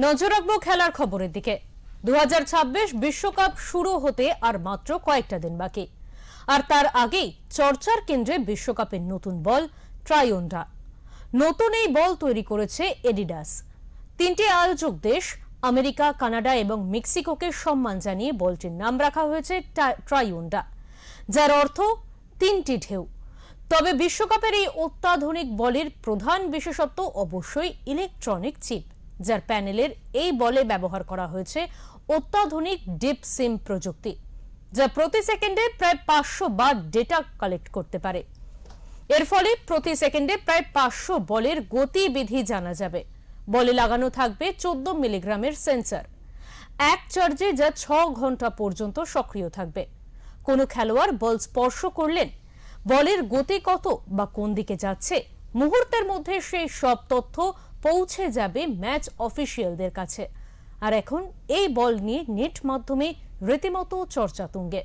নজর রাখবো খেলার খবরের দিকে। 2026 বিশ্বকাপ শুরু হতে আর মাত্র কয়েকটা দিন বাকি, আর তার আগেই চর্চার কেন্দ্রে বিশ্বকাপের নতুন বল ট্রাইওন্ডা। নতুন এই বল তৈরি করেছে এডিডাস। তিনটি আয়োজক দেশ আমেরিকা, কানাডা এবং মেক্সিকোকে সম্মান জানিয়ে বলটির নাম রাখা হয়েছে ট্রাইওন্ডা, যার অর্থ তিনটি ঢেউ। তবে বিশ্বকাপের এই অত্যাধুনিক বলের প্রধান বিশেষত্ব অবশ্যই ইলেকট্রনিক চিপ, যার প্যানেলের এই বলে ব্যবহার করা হয়েছে অত্যাধুনিক ডিপ সিম প্রযুক্তি, যা প্রতি সেকেন্ডে প্রায় 500 বার ডেটা কালেক্ট করতে পারে। এর ফলে প্রতি সেকেন্ডে প্রায় 500 বলের গতিবিধি জানা যাবে। বলে লাগানো থাকবে 14 মিলিগ্রামের সেন্সর, এক চার্জে যা 6 ঘন্টা পর্যন্ত সক্রিয় থাকবে। কোনো খেলোয়াড় বল স্পর্শ করলেন বলের গতি কত বা কোন দিকে যাচ্ছে, মুহূর্তের মধ্যে সেই সব তথ্য পৌঁছে যাবে ম্যাচ অফিসিয়ালদের কাছে। আর এখন এই বল নিয়ে নেট মাধ্যমে রীতিমতো চর্চা তুঙ্গে।